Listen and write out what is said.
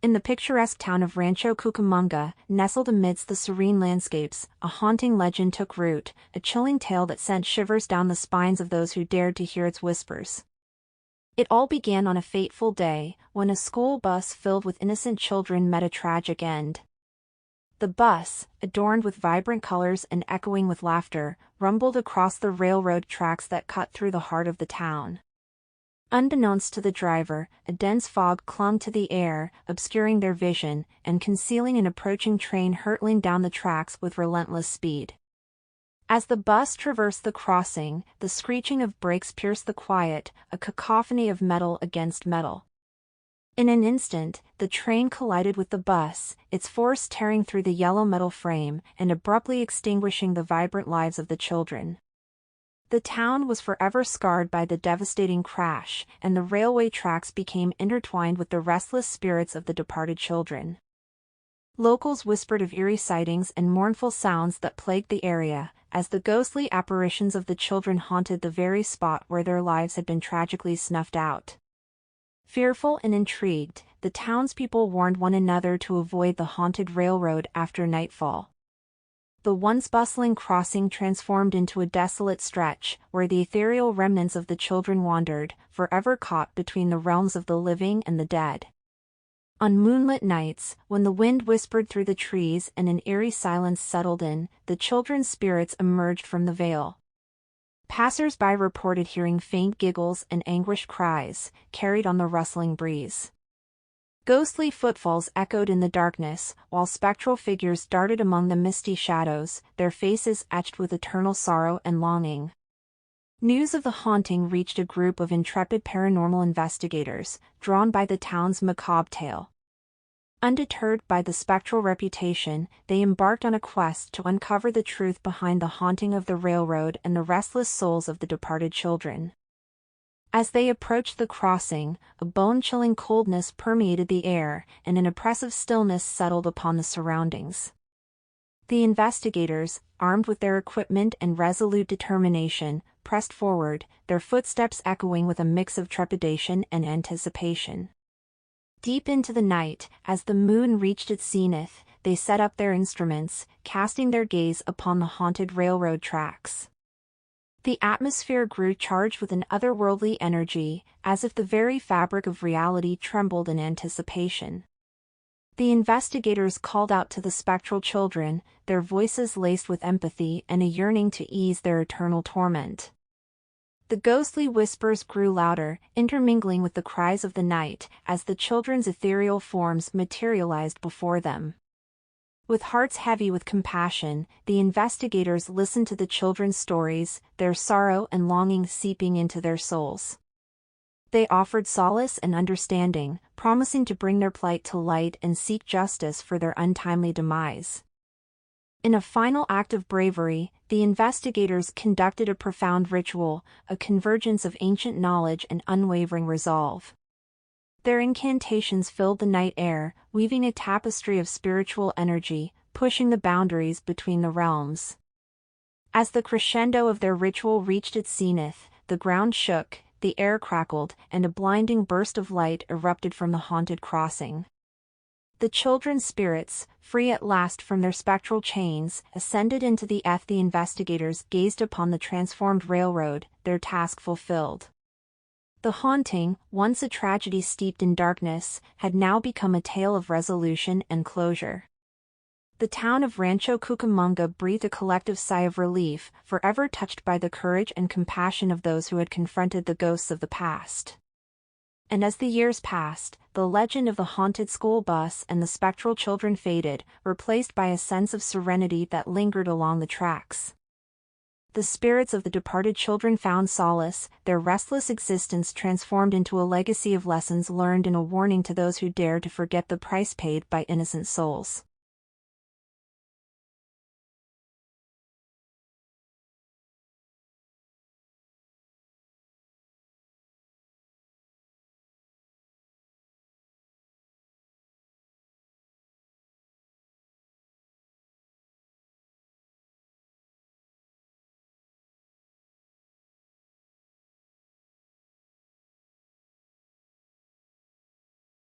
In the picturesque town of Rancho Cucamonga, nestled amidst the serene landscapes, a haunting legend took root, a chilling tale that sent shivers down the spines of those who dared to hear its whispers. It all began on a fateful day, when a school bus filled with innocent children met a tragic end. The bus, adorned with vibrant colors and echoing with laughter, rumbled across the railroad tracks that cut through the heart of the town. Unbeknownst to the driver, a dense fog clung to the air, obscuring their vision, and concealing an approaching train hurtling down the tracks with relentless speed. As the bus traversed the crossing, the screeching of brakes pierced the quiet, a cacophony of metal against metal. In an instant, the train collided with the bus, its force tearing through the yellow metal frame and abruptly extinguishing the vibrant lives of the children. The town was forever scarred by the devastating crash, and the railway tracks became intertwined with the restless spirits of the departed children. Locals whispered of eerie sightings and mournful sounds that plagued the area, as the ghostly apparitions of the children haunted the very spot where their lives had been tragically snuffed out. Fearful and intrigued, the townspeople warned one another to avoid the haunted railroad after nightfall. The once bustling crossing transformed into a desolate stretch, where the ethereal remnants of the children wandered, forever caught between the realms of the living and the dead. On moonlit nights, when the wind whispered through the trees and an eerie silence settled in, the children's spirits emerged from the veil. Passers-by reported hearing faint giggles and anguished cries, carried on the rustling breeze. Ghostly footfalls echoed in the darkness, while spectral figures darted among the misty shadows, their faces etched with eternal sorrow and longing. News of the haunting reached a group of intrepid paranormal investigators, drawn by the town's macabre tale. Undeterred by the spectral reputation, they embarked on a quest to uncover the truth behind the haunting of the railroad and the restless souls of the departed children. As they approached the crossing, a bone-chilling coldness permeated the air, and an oppressive stillness settled upon the surroundings. The investigators, armed with their equipment and resolute determination, pressed forward, their footsteps echoing with a mix of trepidation and anticipation. Deep into the night, as the moon reached its zenith, they set up their instruments, casting their gaze upon the haunted railroad tracks. The atmosphere grew charged with an otherworldly energy, as if the very fabric of reality trembled in anticipation. The investigators called out to the spectral children, their voices laced with empathy and a yearning to ease their eternal torment. The ghostly whispers grew louder, intermingling with the cries of the night, as the children's ethereal forms materialized before them. With hearts heavy with compassion, the investigators listened to the children's stories, their sorrow and longing seeping into their souls. They offered solace and understanding, promising to bring their plight to light and seek justice for their untimely demise. In a final act of bravery, the investigators conducted a profound ritual, a convergence of ancient knowledge and unwavering resolve. Their incantations filled the night air, weaving a tapestry of spiritual energy, pushing the boundaries between the realms. As the crescendo of their ritual reached its zenith, the ground shook, the air crackled, and a blinding burst of light erupted from the haunted crossing. The children's spirits, free at last from their spectral chains, ascended into the air. The investigators gazed upon the transformed railroad, their task fulfilled. The haunting, once a tragedy steeped in darkness, had now become a tale of resolution and closure. The town of Rancho Cucamonga breathed a collective sigh of relief, forever touched by the courage and compassion of those who had confronted the ghosts of the past. And as the years passed, the legend of the haunted school bus and the spectral children faded, replaced by a sense of serenity that lingered along the tracks. The spirits of the departed children found solace, their restless existence transformed into a legacy of lessons learned and a warning to those who dare to forget the price paid by innocent souls.